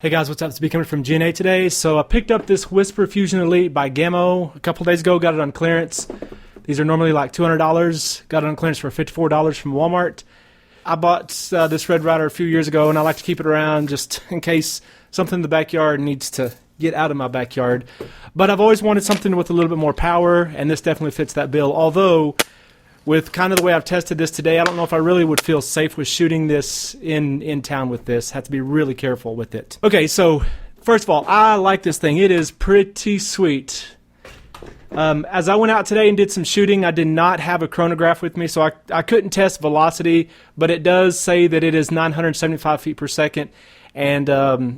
Hey guys, what's up? It's B coming from GNA today. So I picked up this Whisper Fusion Elite by Gamo a couple days ago, got it on clearance. These are normally like $200, got it on clearance for $54 from Walmart. I bought this Red Rider a few years ago and I like to keep it around just in case something in the backyard needs to get out of my backyard. But I've always wanted something with a little bit more power, and this definitely fits that bill. Although, with kind of the way I've tested this today, I don't know if I really would feel safe with shooting this in town with this. Have to be really careful with it. Okay, so first of all, I like this thing. It is pretty sweet. As I went out today and did some shooting, I did not have a chronograph with me, so I couldn't test velocity, but it does say that it is 975 feet per second. And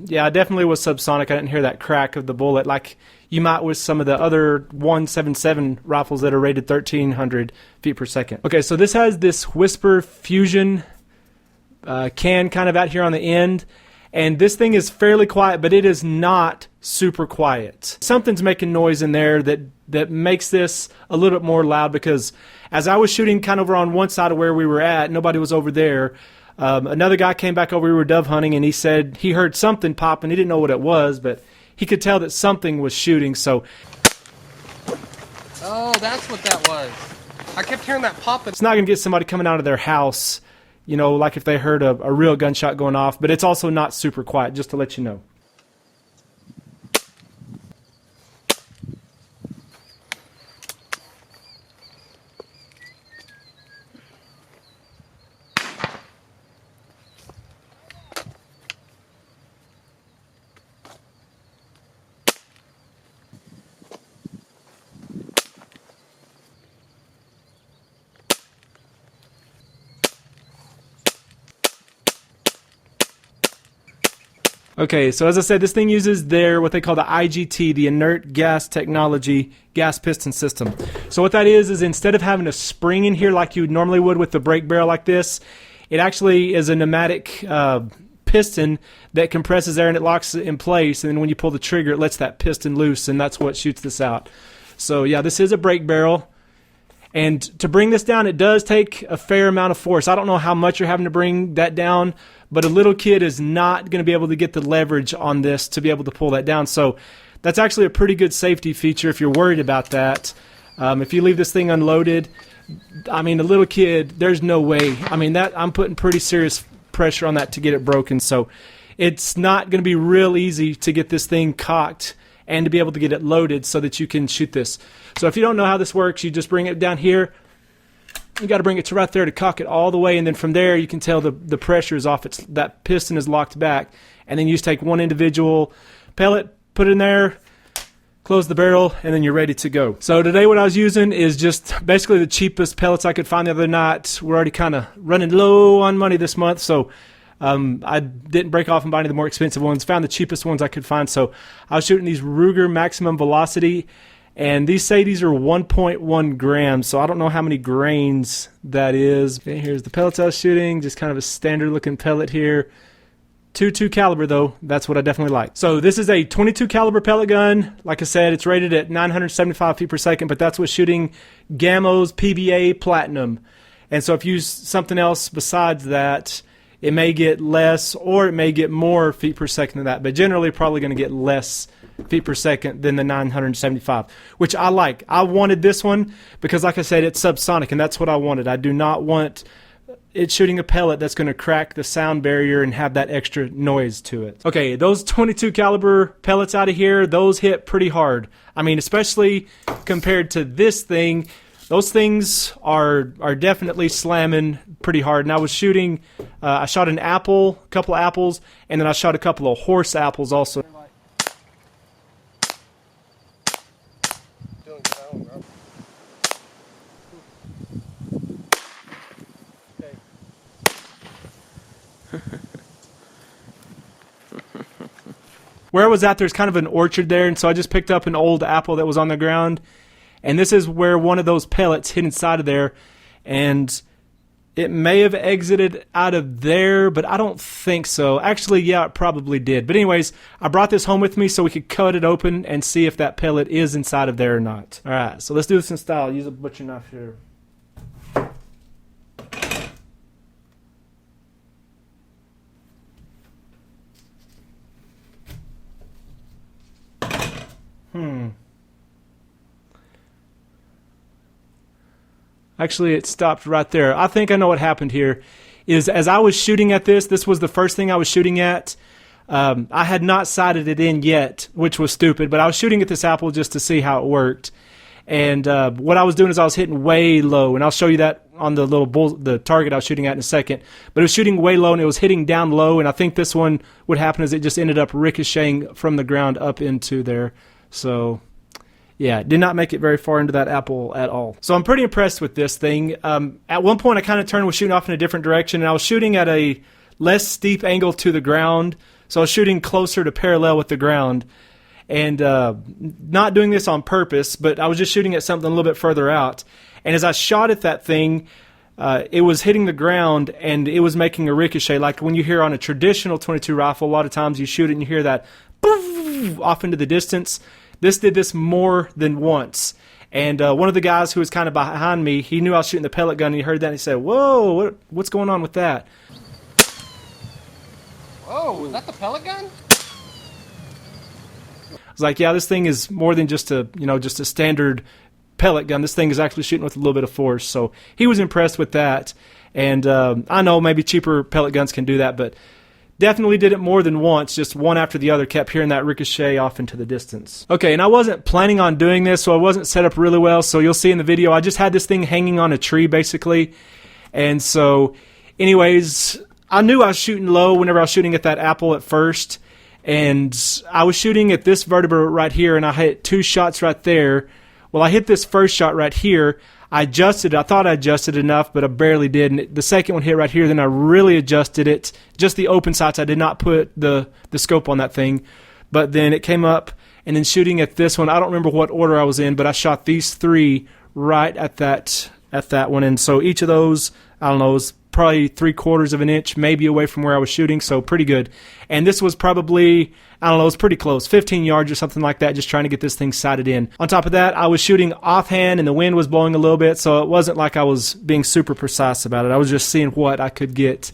yeah, I definitely was subsonic. I didn't hear that crack of the bullet like you might with some of the other 177 rifles that are rated 1300 feet per second. Okay, so this has this Whisper Fusion can kind of out here on the end. And this thing is fairly quiet, but it is not super quiet. Something's making noise in there that makes this a little bit more loud, because as I was shooting kind of over on one side of where we were at, nobody was over there. Another guy came back over, we were dove hunting, and he said he heard something pop, and he didn't know what it was, but he could tell that something was shooting, so. Oh, that's what that was. I kept hearing that pop. It's not going to get somebody coming out of their house, you know, like if they heard a real gunshot going off, but it's also not super quiet, just to let you know. Okay, so as I said, this thing uses what they call the IGT, the Inert Gas Technology gas piston system. So what that is instead of having a spring in here like you normally would with the brake barrel like this, it actually is a pneumatic piston that compresses air and it locks it in place, and then when you pull the trigger it lets that piston loose, and that's what shoots this out. So yeah, this is a brake barrel. And to bring this down, it does take a fair amount of force. I don't know how much you're having to bring that down, but a little kid is not going to be able to get the leverage on this to be able to pull that down. So that's actually a pretty good safety feature if you're worried about that. If you leave this thing unloaded, I mean, a little kid, there's no way. I mean, I'm putting pretty serious pressure on that to get it broken. So it's not going to be real easy to get this thing cocked and to be able to get it loaded so that you can shoot this. So if you don't know how this works, you just bring it down here. You got to bring it to right there to cock it all the way, and then from there you can tell the pressure is off. That piston is locked back, and then you just take one individual pellet, put it in there, close the barrel, and then you're ready to go. So today what I was using is just basically the cheapest pellets I could find the other night. We're already kind of running low on money this month, so I didn't break off and buy any of the more expensive ones. Found the cheapest ones I could find. So I was shooting these Ruger Maximum Velocity, and these say these are 1.1 grams. So I don't know how many grains that is. Okay, here's the pellets I was shooting. Just kind of a standard looking pellet here. 22 caliber though. That's what I definitely like. So this is a 22 caliber pellet gun. Like I said, it's rated at 975 feet per second, but that's with shooting Gamo's PBA Platinum. And so if you use something else besides that, it may get less or it may get more feet per second than that, but generally probably going to get less feet per second than the 975, which I like. I wanted this one because, like I said, it's subsonic, and that's what I wanted. I do not want it shooting a pellet that's going to crack the sound barrier and have that extra noise to it. Okay, those 22 caliber pellets out of here, those hit pretty hard. I mean, especially compared to this thing. Those things are definitely slamming pretty hard. And I was shooting, I shot an apple, a couple of apples, and then I shot a couple of horse apples also. Where I was at, there's kind of an orchard there, and so I just picked up an old apple that was on the ground. And this is where one of those pellets hit inside of there, and it may have exited out of there, but I don't think so. Actually, yeah, it probably did. But anyways, I brought this home with me so we could cut it open and see if that pellet is inside of there or not. All right, so let's do this in style. Use a butcher knife here. Actually, it stopped right there. I think I know what happened here. Is as I was shooting at this was the first thing I was shooting at. I had not sighted it in yet, which was stupid, but I was shooting at this apple just to see how it worked. And what I was doing is I was hitting way low, and I'll show you that on the the target I was shooting at in a second. But it was shooting way low, and it was hitting down low, and I think this one would happen is it just ended up ricocheting from the ground up into there. So yeah, did not make it very far into that apple at all. So I'm pretty impressed with this thing. At one point I kind of turned and was shooting off in a different direction, and I was shooting at a less steep angle to the ground. So I was shooting closer to parallel with the ground. And not doing this on purpose, but I was just shooting at something a little bit further out. And as I shot at that thing, it was hitting the ground, and it was making a ricochet. Like when you hear on a traditional .22 rifle, a lot of times you shoot it and you hear that poof, off into the distance. This did this more than once. And one of the guys who was kind of behind me, he knew I was shooting the pellet gun, and he heard that, and he said, "Whoa, what's going on with that?" Whoa, is that the pellet gun? I was like, yeah, this thing is more than just a standard pellet gun. This thing is actually shooting with a little bit of force. So he was impressed with that. And I know maybe cheaper pellet guns can do that, but definitely did it more than once. Just one after the other, kept hearing that ricochet off into the distance. Okay, and I wasn't planning on doing this, so I wasn't set up really well. So you'll see in the video, I just had this thing hanging on a tree, basically. And so, anyways, I knew I was shooting low whenever I was shooting at that apple at first. And I was shooting at this vertebra right here, and I hit 2 shots right there. Well, I hit this first shot right here. I adjusted it. I thought I adjusted enough, but I barely did. And the second one hit right here, then I really adjusted it. Just the open sights. I did not put the scope on that thing. But then it came up, and then shooting at this one, I don't remember what order I was in, but I shot these 3 right at that one. And so each of those, I don't know, was probably 3/4 of an inch maybe away from where I was shooting, so pretty good. And this was probably, I don't know, it was pretty close, 15 yards or something like that, just trying to get this thing sighted in. On top of that, I was shooting offhand, and the wind was blowing a little bit, so it wasn't like I was being super precise about it. I was just seeing what I could get.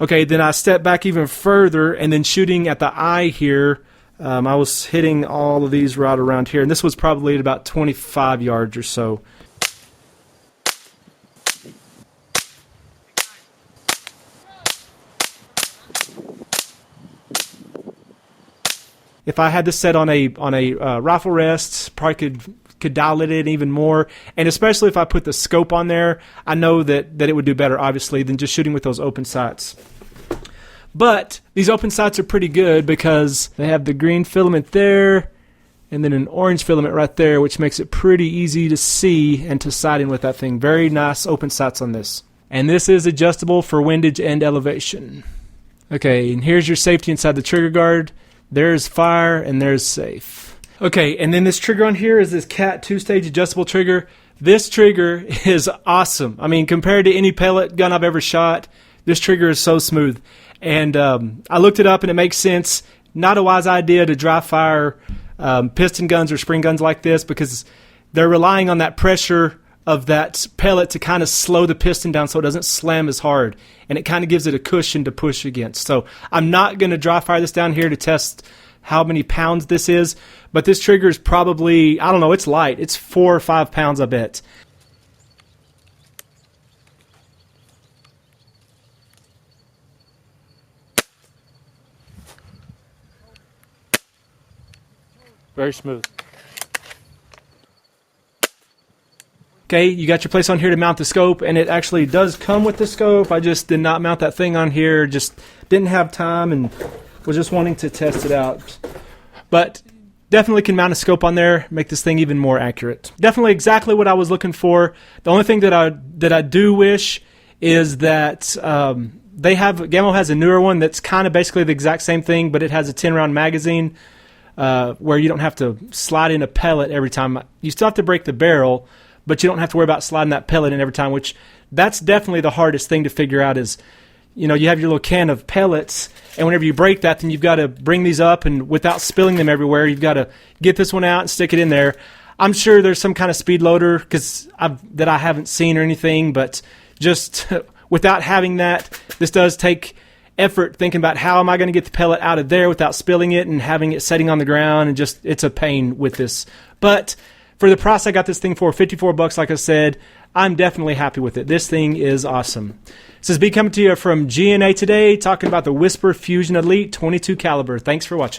Okay, then I stepped back even further, and then shooting at the eye here, I was hitting all of these right around here, and this was probably at about 25 yards or so. If I had this set on a rifle rest, probably could dial it in even more. And especially if I put the scope on there, I know that it would do better, obviously, than just shooting with those open sights. But these open sights are pretty good because they have the green filament there and then an orange filament right there, which makes it pretty easy to see and to sight in with that thing. Very nice open sights on this. And this is adjustable for windage and elevation. Okay, and here's your safety inside the trigger guard. There's fire and there's safe. Okay, and then this trigger on here is this CAT 2-stage adjustable trigger. This trigger is awesome. I mean, compared to any pellet gun I've ever shot, this trigger is so smooth. And I looked it up, and it makes sense. Not a wise idea to dry fire piston guns or spring guns like this, because they're relying on that pressure of that pellet to kind of slow the piston down so it doesn't slam as hard, and it kind of gives it a cushion to push against. So I'm not going to dry fire this down here to test how many pounds this is, but this trigger is probably, I don't know, it's light. It's 4 or 5 pounds, I bet. Very smooth. Okay, you got your place on here to mount the scope, and it actually does come with the scope. I just did not mount that thing on here, just didn't have time and was just wanting to test it out. But definitely can mount a scope on there, make this thing even more accurate. Definitely exactly what I was looking for. The only thing that I do wish is that Gamo has a newer one that's kind of basically the exact same thing, but it has a 10-round magazine where you don't have to slide in a pellet every time. You still have to break the barrel, but you don't have to worry about sliding that pellet in every time, which that's definitely the hardest thing to figure out is, you have your little can of pellets, and whenever you break that, then you've got to bring these up, and without spilling them everywhere, you've got to get this one out and stick it in there. I'm sure there's some kind of speed loader that I haven't seen or anything, but just without having that, this does take effort thinking about how am I going to get the pellet out of there without spilling it and having it setting on the ground, and just it's a pain with this. But for the price I got this thing for, $54, like I said, I'm definitely happy with it. This thing is awesome. This is B coming to you from GNA Today, talking about the Whisper Fusion Elite 22 caliber. Thanks for watching.